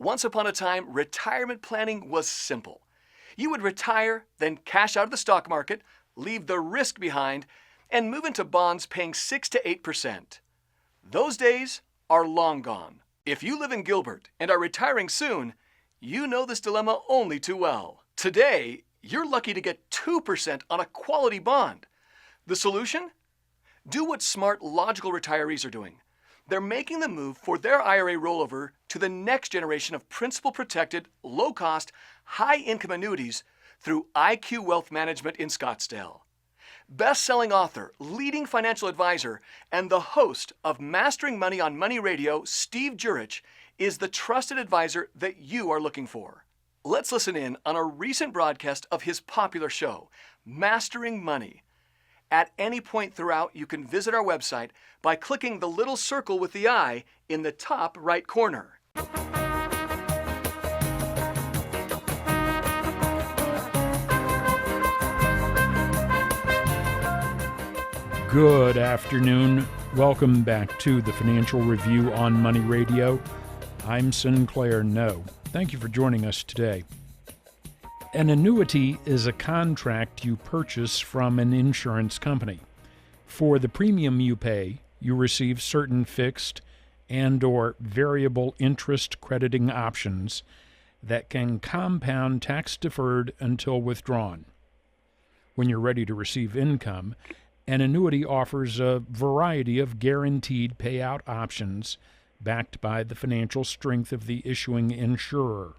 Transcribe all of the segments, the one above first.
Once upon a time, retirement planning was simple. You would retire, then cash out of the stock market, leave the risk behind, and move into bonds paying 6 to 8%. Those days are long gone. If you live in Gilbert and are retiring soon, you know this dilemma only too well. Today, you're lucky to get 2% on a quality bond. The solution? Do what smart, logical retirees are doing. They're making the move for their IRA rollover to the next generation of principal-protected, low-cost, high-income annuities through IQ Wealth Management in Scottsdale. Best-selling author, leading financial advisor, and the host of Mastering Money on Money Radio, Steve Jur-itch, is the trusted advisor that you are looking for. Let's listen in on a recent broadcast of his popular show, Mastering Money. At any point throughout, you can visit our website by clicking the little circle with the eye in the top right corner. Good afternoon. Welcome back to the Financial Review on Money Radio. I'm Sinclair No. Thank you for joining us today. An annuity is a contract you purchase from an insurance company. For the premium you pay, you receive certain fixed and/or variable interest crediting options that can compound tax-deferred until withdrawn. When you're ready to receive income, an annuity offers a variety of guaranteed payout options backed by the financial strength of the issuing insurer.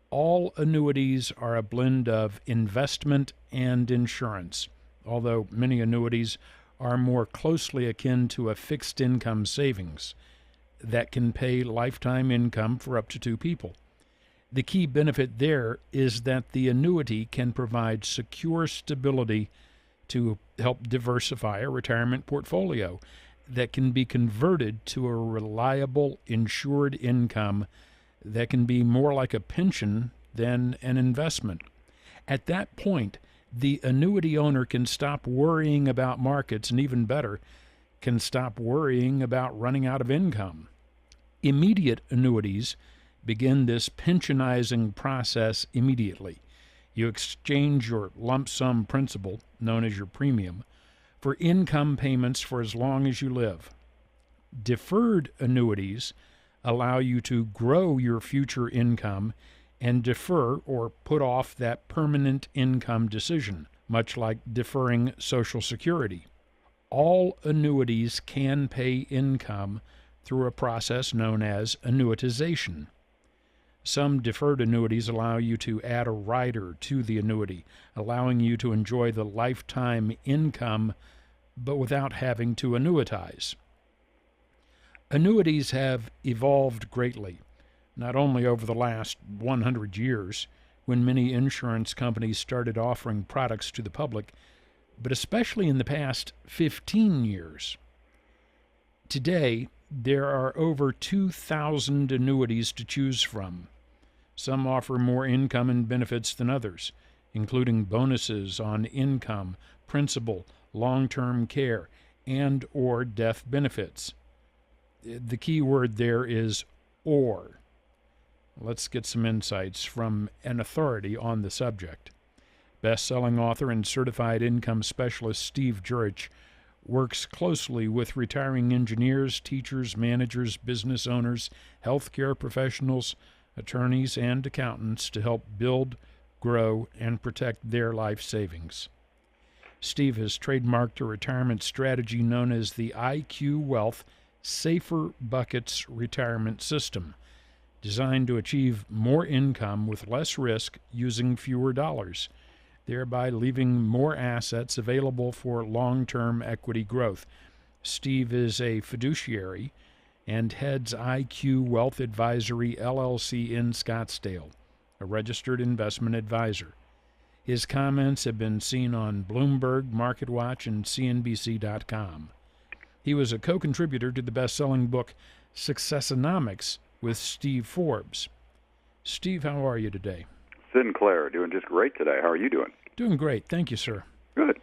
All annuities are a blend of investment and insurance, although many annuities are more closely akin to a fixed income savings that can pay lifetime income for up to 2 people. The key benefit there is that the annuity can provide secure stability to help diversify a retirement portfolio that can be converted to a reliable insured income that can be more like a pension than an investment. At that point, the annuity owner can stop worrying about markets and, even better, can stop worrying about running out of income. Immediate annuities begin this pensionizing process immediately. You exchange your lump sum principal, known as your premium, for income payments for as long as you live. Deferred annuities allow you to grow your future income and defer or put off that permanent income decision, much like deferring Social Security. All annuities can pay income through a process known as annuitization. Some deferred annuities allow you to add a rider to the annuity, allowing you to enjoy the lifetime income, but without having to annuitize. Annuities have evolved greatly, not only over the last 100 years, when many insurance companies started offering products to the public, but especially in the past 15 years. Today, there are over 2,000 annuities to choose from. Some offer more income and benefits than others, including bonuses on income, principal, long-term care, and/or death benefits. The key word there is or. Let's get some insights from an authority on the subject. Best-selling author and certified income specialist Steve Jur-itch works closely with retiring engineers, teachers, managers, business owners, healthcare professionals, attorneys, and accountants to help build, grow, and protect their life savings. Steve has trademarked a retirement strategy known as the IQ Wealth Safer Buckets Retirement System, designed to achieve more income with less risk using fewer dollars, thereby leaving more assets available for long-term equity growth. Steve is a fiduciary and heads IQ Wealth Advisory LLC in Scottsdale, a registered investment advisor. His comments have been seen on Bloomberg, MarketWatch, and CNBC.com. He was a co-contributor to the best-selling book Successonomics with Steve Forbes. Steve, how are you today? Sinclair, doing just great today. How are you doing? Doing great. Thank you, sir. Good.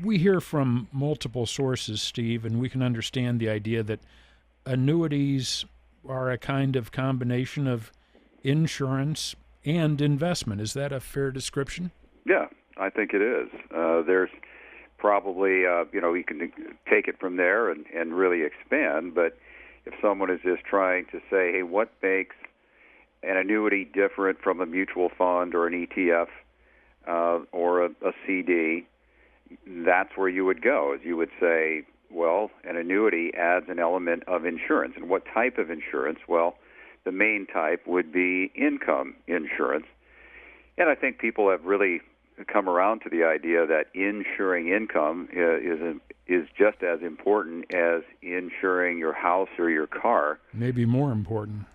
We hear from multiple sources, Steve, and we can understand the idea that annuities are a kind of combination of insurance, and investment. Is that a fair description? Yeah, I think it is. There's probably, you can take it from there and really expand, but if someone is just trying to say, hey, what makes an annuity different from a mutual fund or an ETF or a CD, that's where you would go, is you would say, well, an annuity adds an element of insurance. And what type of insurance? Well, the main type would be income insurance. And I think people have really come around to the idea that insuring income is just as important as insuring your house or your car. Maybe more important.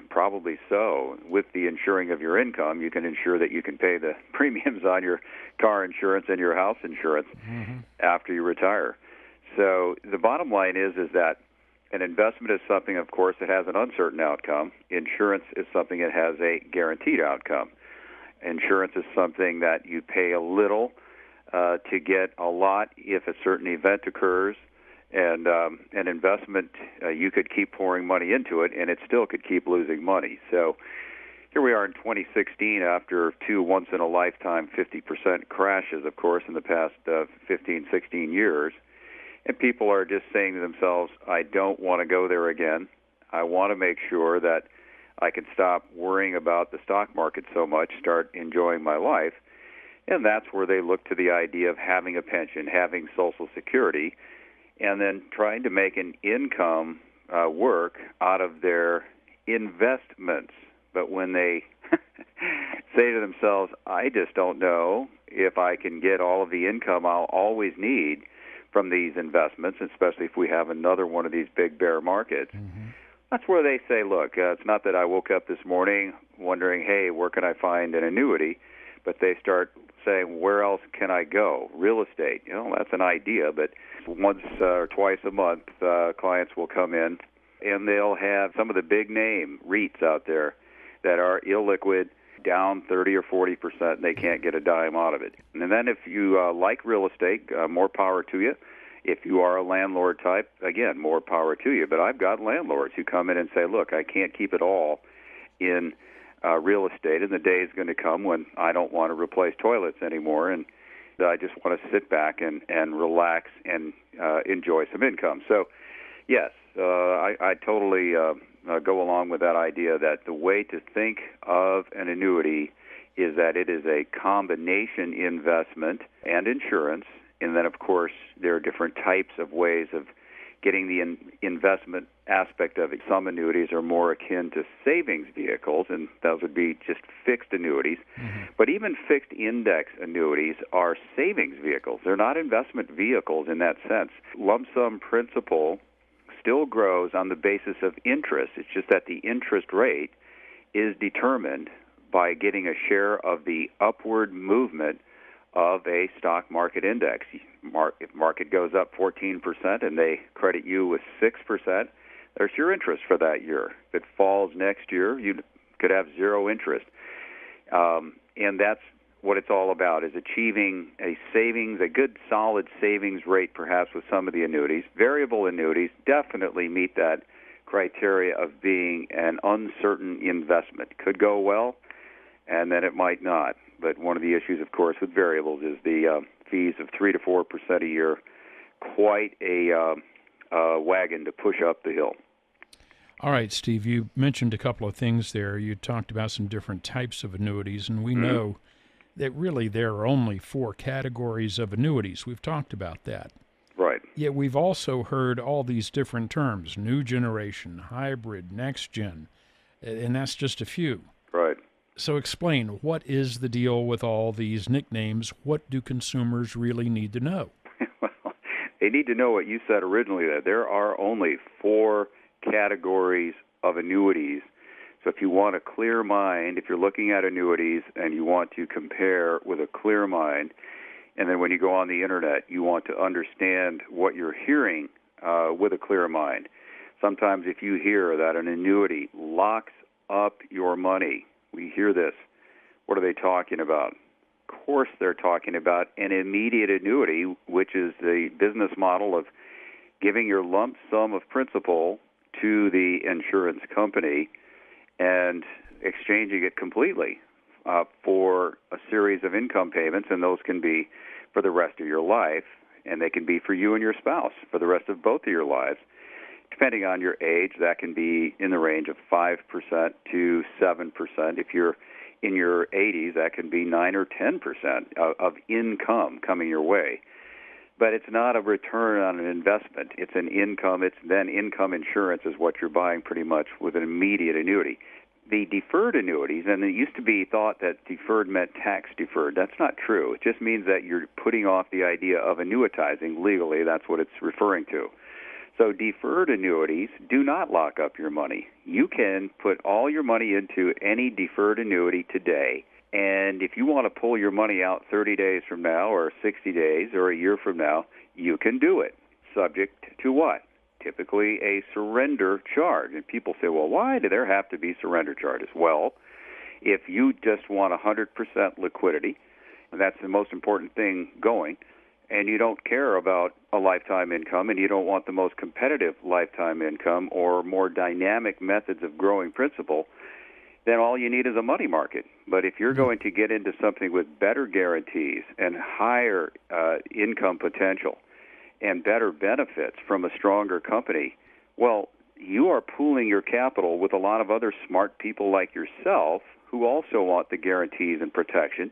Probably so. With the insuring of your income, you can ensure that you can pay the premiums on your car insurance and your house insurance after you retire. So the bottom line is that an investment is something, of course, that has an uncertain outcome. Insurance is something that has a guaranteed outcome. Insurance is something that you pay a little to get a lot if a certain event occurs. And an investment, you could keep pouring money into it, and it still could keep losing money. So here we are in 2016 after two once-in-a-lifetime 50% crashes, of course, in the past 15, 16 years. And people are just saying to themselves, I don't want to go there again. I want to make sure that I can stop worrying about the stock market so much, start enjoying my life. And that's where they look to the idea of having a pension, having Social Security, and then trying to make an income work out of their investments. But when they say to themselves, I just don't know if I can get all of the income I'll always need from these investments, especially if we have another one of these big bear markets, that's where they say, look, it's not that I woke up this morning wondering, hey, where can I find an annuity? But they start saying, where else can I go? Real estate, that's an idea, but once or twice a month, clients will come in, and they'll have some of the big name REITs out there that are illiquid, down 30 or 40%, and they can't get a dime out of it. And then if you like real estate, more power to you. If you are a landlord type, again, more power to you. But I've got landlords who come in and say, look, I can't keep it all in real estate, and the day is going to come when I don't want to replace toilets anymore, and I just want to sit back and relax and enjoy some income. So, yes, I totally go along with that idea that the way to think of an annuity is that it is a combination investment and insurance, and then, of course, there are different types of ways of getting the investment aspect of it. Some annuities are more akin to savings vehicles, and those would be just fixed annuities. But even fixed index annuities are savings vehicles. They're not investment vehicles in that sense. Lump sum principal still grows on the basis of interest. It's just that the interest rate is determined by getting a share of the upward movement of a stock market index. If market goes up 14% and they credit you with 6%, there's your interest for that year. If it falls next year, you could have zero interest. And that's what it's all about, is achieving a savings, a good solid savings rate perhaps with some of the annuities. Variable annuities definitely meet that criteria of being an uncertain investment. Could go well, and then it might not. But one of the issues, of course, with variables is the fees of 3 to 4% a year. Quite a wagon to push up the hill. All right, Steve, you mentioned a couple of things there. You talked about some different types of annuities, and we know that really there are only 4 categories of annuities. We've talked about that. Right. Yet we've also heard all these different terms, new generation, hybrid, next gen, and that's just a few. Right. So explain, what is the deal with all these nicknames? What do consumers really need to know? Well, they need to know what you said originally, that there are only 4 categories of annuities. So if you want a clear mind, if you're looking at annuities and you want to compare with a clear mind, and then when you go on the Internet, you want to understand what you're hearing with a clear mind. Sometimes if you hear that an annuity locks up your money, we hear this. What are they talking about? Of course they're talking about an immediate annuity, which is the business model of giving your lump sum of principal to the insurance company, and exchanging it completely for a series of income payments, and those can be for the rest of your life, and they can be for you and your spouse for the rest of both of your lives. Depending on your age, that can be in the range of 5% to 7%. If you're in your 80s, that can be 9 or 10% of income coming your way. But it's not a return on an investment. It's an income. It's then income insurance is what you're buying pretty much with an immediate annuity. The deferred annuities, and it used to be thought that deferred meant tax deferred. That's not true. It just means that you're putting off the idea of annuitizing legally. That's what it's referring to. So deferred annuities do not lock up your money. You can put all your money into any deferred annuity today, and if you want to pull your money out 30 days from now or 60 days or a year from now, you can do it, subject to what? Typically a surrender charge. And people say, well, why do there have to be surrender charges? Well, if you just want 100% liquidity, and that's the most important thing going, and you don't care about a lifetime income, and you don't want the most competitive lifetime income or more dynamic methods of growing principal, then all you need is a money market. But if you're going to get into something with better guarantees and higher income potential and better benefits from a stronger company, well, you are pooling your capital with a lot of other smart people like yourself who also want the guarantees and protection.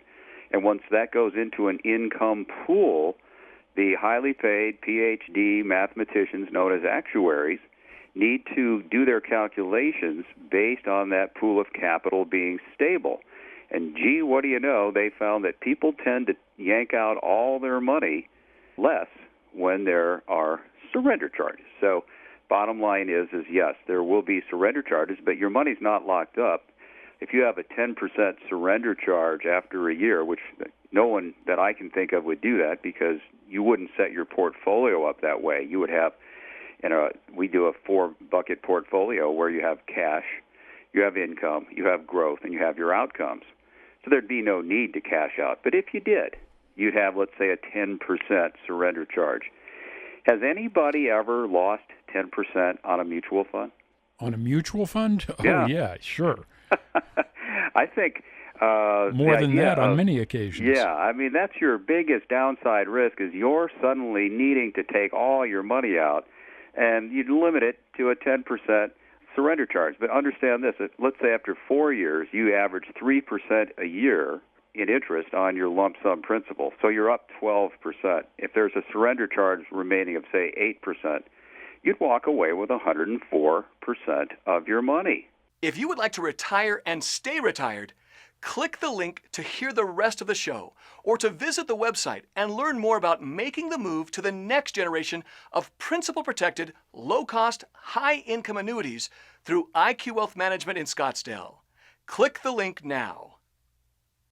And once that goes into an income pool, the highly paid PhD mathematicians known as actuaries need to do their calculations based on that pool of capital being stable. And gee, what do you know? They found that people tend to yank out all their money less when there are surrender charges. So bottom line is yes, there will be surrender charges, but your money's not locked up. If you have a 10% surrender charge after a year, which no one that I can think of would do that because you wouldn't set your portfolio up that way. You would have, we do a 4-bucket portfolio where you have cash, you have income, you have growth, and you have your outcomes. So there'd be no need to cash out. But if you did, you'd have, let's say, a 10% surrender charge. Has anybody ever lost 10% on a mutual fund? On a mutual fund? Yeah. Oh, yeah, sure. I think more than that on many occasions. Yeah, I mean, that's your biggest downside risk is you're suddenly needing to take all your money out, and you'd limit it to a 10% surrender charge. But understand this, let's say after 4 years, you average 3% a year in interest on your lump sum principal, so you're up 12%. If there's a surrender charge remaining of, say, 8%, you'd walk away with 104% of your money. If you would like to retire and stay retired, click the link to hear the rest of the show or to visit the website and learn more about making the move to the next generation of principal-protected, low-cost, high-income annuities through IQ Wealth Management in Scottsdale. Click the link now.